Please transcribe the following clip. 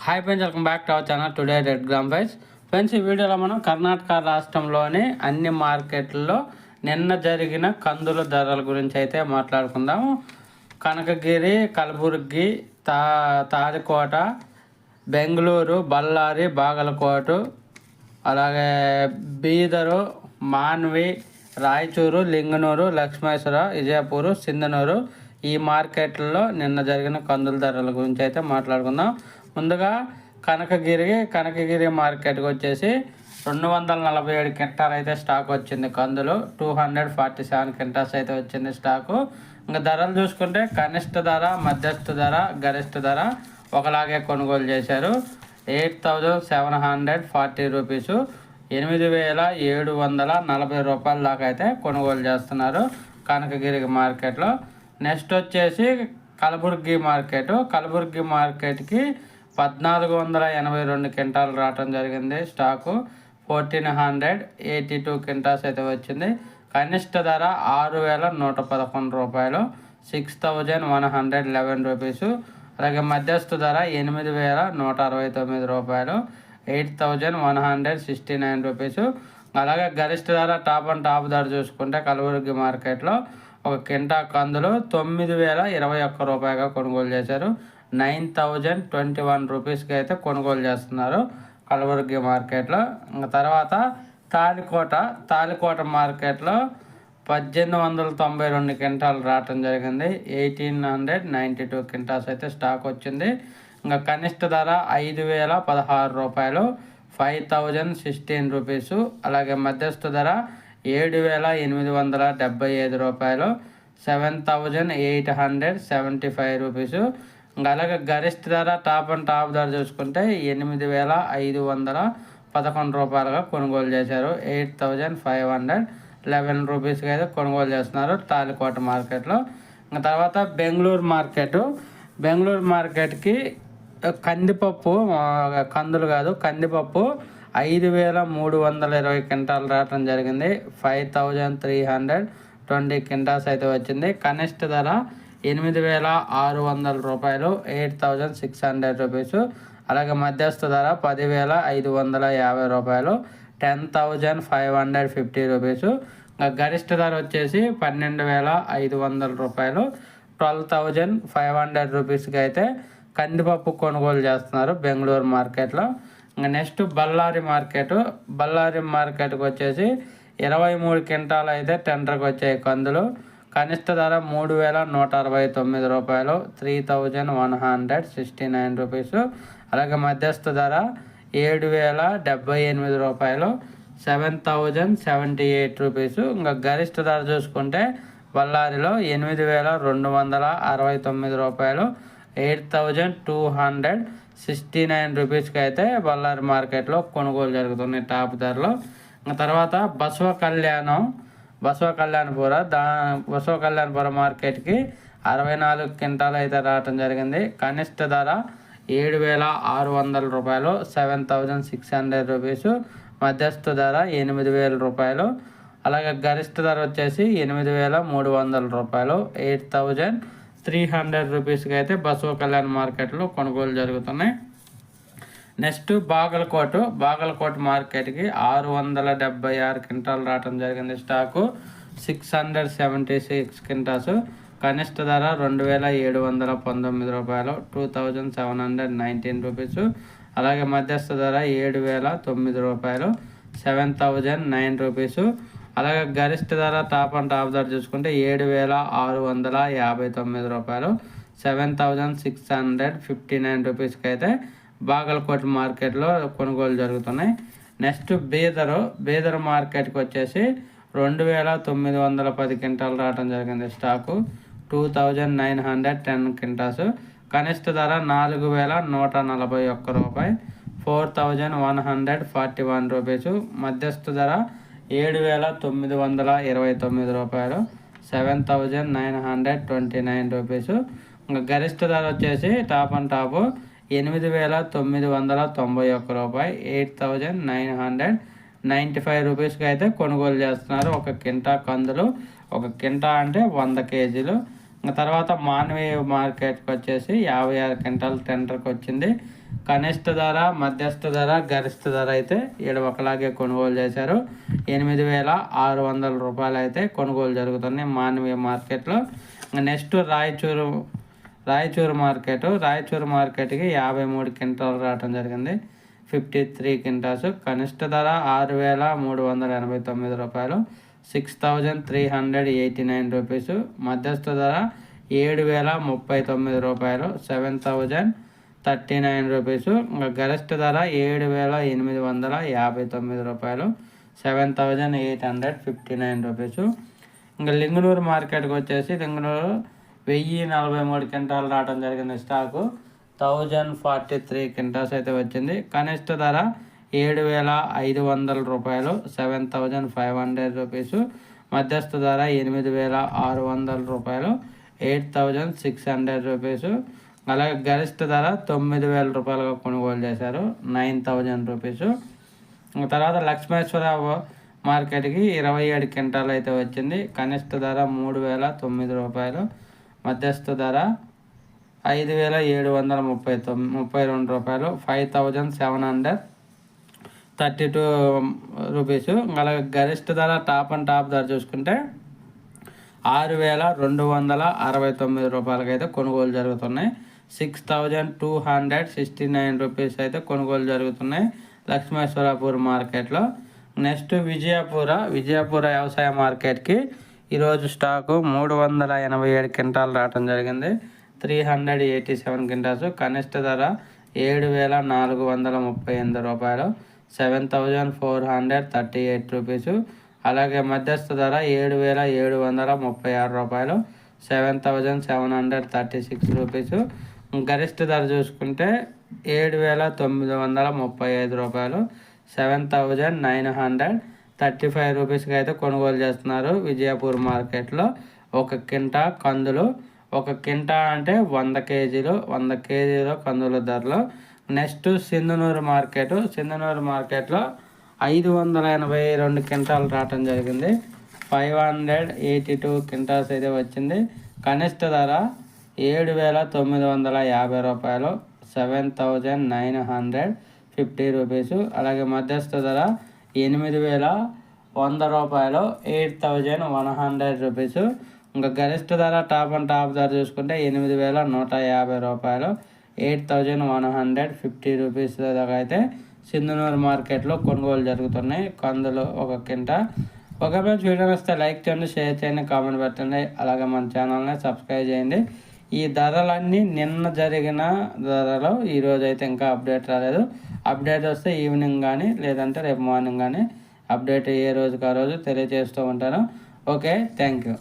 Hi friends, welcome back to our channel today red gram price. Friends, ఈ వీడియోలో మనం కర్ణాటక రాష్ట్రంలోని అన్ని మార్కెట్లలో నిన్న జరిగిన కందుల ధరల గురించి అయితే మాట్లాడుకుందాము. కనకగిరి, కలబుర్గి, తాడికోట, బెంగళూరు, బళ్ళారి, బాగలకోట, అలాగే బీదరు, మాన్వి, రాయచూరు, లింగనూరు, లక్ష్మేశ్వర, విజయపూరు, సింధనూరు ఈ మార్కెట్లలో నిన్న జరిగిన కందుల ధరల గురించి అయితే మాట్లాడుకుందాం. ముందుగా కనకగిరి మార్కెట్కి వచ్చేసి 247 క్వింటాలు అయితే స్టాక్ వచ్చింది. కందులు 247 క్వింటాల్స్ అయితే వచ్చింది స్టాకు. ఇంకా ధరలు చూసుకుంటే కనిష్ట ధర, మధ్యస్థ ధర, గరిష్ట ధర ఒకలాగే కొనుగోలు చేశారు. 8,740 రూపీస్, 8,740 రూపాయల దాకా అయితే కొనుగోలు చేస్తున్నారు కనకగిరి మార్కెట్లో. నెక్స్ట్ వచ్చేసి కలబుర్గి మార్కెట్కి 1,482 క్వింటాలు రావటం జరిగింది స్టాకు. 1,482 క్వింటాల్స్ అయితే వచ్చింది. కనిష్ట ధర 6,111 రూపాయలు, 6,111 రూపీస్. అలాగే మధ్యస్థ ధర 8,169 రూపాయలు, 8,169 రూపీస్. అలాగే గరిష్ట ధర టాప్ ధర చూసుకుంటే కలబుర్గి మార్కెట్లో ఒక కింటా కందులు 9,021 రూపాయలుగా కొనుగోలు చేశారు. 9,021 రూపీస్కి అయితే కొనుగోలు చేస్తున్నారు కలబుర్గి మార్కెట్లో. ఇంకా తర్వాత తాలికోట మార్కెట్లో 1,892 క్వింటాలు రావటం జరిగింది. 1,892 క్వింటాల్స్ అయితే స్టాక్ వచ్చింది. ఇంకా కనిష్ట ధర 5,016 రూపాయలు, 5,016 రూపీసు. అలాగే మధ్యస్థ ధర 7,875 రూపాయలు, 7,875 రూపీసు. అలాగే గరిష్ట ధర టాప్ ధర చూసుకుంటే 8,511 రూపాయలుగా కొనుగోలు చేశారు. 8,511 రూపీస్కి అయితే కొనుగోలు చేస్తున్నారు తాలికోట మార్కెట్లో. ఇంకా తర్వాత బెంగళూరు మార్కెట్కి కందిపప్పు 5,320 క్వింటాలు రావటం జరిగింది. 5,320 క్వింటాల్స్ అయితే వచ్చింది. కనిష్ట ధర 8,600 రూపాయలు, 8,600 రూపీస్. అలాగే మధ్యస్థ ధర 10,550 రూపాయలు, 10,550 రూపీస్. గరిష్ట ధర వచ్చేసి 12,500 రూపాయలు, 12,500 రూపీస్కి అయితే కందిపప్పు కొనుగోలు చేస్తున్నారు బెంగళూరు మార్కెట్లో. ఇంకా నెక్స్ట్ బళ్ళారి మార్కెట్కి వచ్చేసి 23 క్వింటాలు అయితే టెండర్కి వచ్చాయి కందులు. కనిష్ట ధర 3,169 రూపాయలు, 3,169 రూపీస్. అలాగే మధ్యస్థ ధర 7,078 రూపాయలు, 7,078 రూపీస్. ఇంకా గరిష్ట ధర చూసుకుంటే బళ్ళారిలో 8,269 రూపాయలు, 8,269 రూపీస్కి అయితే బళ్ళారి మార్కెట్లో కొనుగోలు జరుగుతున్నాయి టాప్ ధరలో. తర్వాత బసవ కళ్యాణపురం మార్కెట్కి 64 క్వింటాలు అయితే రావటం జరిగింది. కనిష్ట ధర 7,600 రూపాయలు, 7,600 రూపీసు. మధ్యస్థ ధర 8,000 రూపాయలు. అలాగే గరిష్ట ధర వచ్చేసి 8,300 రూపాయలు, 8,300 రూపీస్కి అయితే బసవ కళ్యాణ్ మార్కెట్లో కొనుగోలు జరుగుతున్నాయి. నెక్స్ట్ బాగలకోట మార్కెట్కి 676 క్వింటాలు రావటం జరిగింది స్టాకు. 676 క్వింటాల్స్. కనిష్ట ధర 2,719 రూపాయలు, 2,719 రూపీస్. అలాగే మధ్యస్థ ధర 7,009 రూపాయలు, 7,009 రూపీసు. అలాగే గరిష్ట ధర టాప్ ధర చూసుకుంటే 7,659 రూపాయలు, 7,659 రూపీస్కి అయితే బాగలకోట మార్కెట్లో కొనుగోలు జరుగుతున్నాయి. నెక్స్ట్ బీదర్ మార్కెట్కి వచ్చేసి 2,910 క్వింటాలు రావడం జరిగింది స్టాకు. 2,910 క్వింటాల్స్. కనిష్ట ధర 4,141 రూపాయి, 4,141 రూపీసు. మధ్యస్థ ధర 7,929 రూపాయలు, 7,929 రూపీసు. ఇంకా గరిష్ట ధర వచ్చేసి టాప్ 8,991 రూపాయి, 8,995 రూపీస్కి అయితే కొనుగోలు చేస్తున్నారు ఒక కింటా కందులు. ఒక కింటా అంటే 100 కేజీలు. తర్వాత మాన్వి మార్కెట్కి వచ్చేసి 56 క్వింటాల్ టెండర్కి వచ్చింది. కనిష్ట ధర, మధ్యస్థ ధర, గరిష్ట ధర అయితే ఇక్కడ ఒకలాగే కొనుగోలు చేశారు. 8,600 రూపాయలు అయితే కొనుగోలు జరుగుతున్నాయి మాన్వి మార్కెట్లో. నెక్స్ట్ రాయచూరు మార్కెట్కి 53 క్వింటాలు రావడం జరిగింది. 53 క్వింటాల్స్. కనిష్ట ధర 6,389 రూపాయలు, 6,389 రూపీస్. మధ్యస్థ ధర 7,039 రూపాయలు, 7,039 రూపీస్. గరిష్ట ధర 7,859 రూపాయలు, 7,859 రూపీస్. ఇంకా లింగనూరు మార్కెట్కి వచ్చేసి లింగనూరు 1,043 క్వింటాలు రావడం జరిగింది స్టాకు. 1,043 క్వింటాల్స్ అయితే వచ్చింది. కనిష్ట ధర 7,500 రూపాయలు, 7,500 రూపీస్. మధ్యస్థ ధర 8,600 రూపాయలు, 8,600 రూపీస్. అలాగే గరిష్ట ధర 9,000 రూపాయలుగా కొనుగోలు చేశారు, 9,000 రూపీస్. తర్వాత లక్ష్మేశ్వర మార్కెట్కి 27 క్వింటాలు అయితే వచ్చింది. కనిష్ట ధర 3,009 రూపాయలు, మధ్యస్థ ధర 5,732 రూపాయలు, 5,732 రూపీస్. అలాగే గరిష్ట ధర టాప్ ధర చూసుకుంటే 6,269 రూపాయలకి అయితే కొనుగోలు జరుగుతున్నాయి. 6,269 రూపీస్ అయితే కొనుగోలు జరుగుతున్నాయి లక్ష్మేశ్వరపూర్ మార్కెట్లో. నెక్స్ట్ విజయపుర వ్యవసాయ మార్కెట్కి ఈరోజు స్టాకు 387 క్వింటాలు రావడం జరిగింది. 387 క్వింటాల్స్. కనిష్ట ధర 7,438 రూపాయలు, 7,438 రూపీస్. అలాగే మధ్యస్థ ధర 7,736 రూపాయలు, 7,736 రూపీస్. గరిష్ట ధర చూసుకుంటే 7,935 రూపాయలు, 7,935 రూపీస్కి అయితే కొనుగోలు చేస్తున్నారు విజయపూర్ మార్కెట్లో. ఒక కింటా కందులు, ఒక కింటా అంటే 100 కేజీలు, 100 కేజీల కందుల ధరలు. నెక్స్ట్ సింధనూరు మార్కెట్లో 582 క్వింటాలు రావటం జరిగింది. 582 క్వింటాల్స్ అయితే వచ్చింది. కనిష్ట ధర 7,950 రూపాయలు, 7,950 రూపీస్. అలాగే మధ్యస్థ ధర 8,100 రూపాయలు, 8,100 రూపీస్. ఇంకా గరిష్ట ధర టాప్ ధర చూసుకుంటే 8,150 రూపాయలు, 8,150 రూపీస్ దాకా అయితే సింధనూరు మార్కెట్లో కొనుగోలు జరుగుతున్నాయి కందులు ఒక కింటా. ఒకవేళ వీడియో వస్తే లైక్ చేయండి, షేర్ చేయండి, కామెంట్ పెట్టండి. అలాగే మన ఛానల్ని సబ్స్క్రైబ్ చేయండి. ఈ ధరలన్నీ నిన్న జరిగిన ధరలు, ఈరోజు అయితే ఇంకా అప్డేట్ రాలేదు. అప్డేట్ వస్తే ఈవినింగ్ కానీ లేదంటే రేపు మార్నింగ్ కానీ అప్డేట్ ఏ రోజుకి ఆ రోజు తెలియజేస్తూ ఉంటాను. Okay, thank you.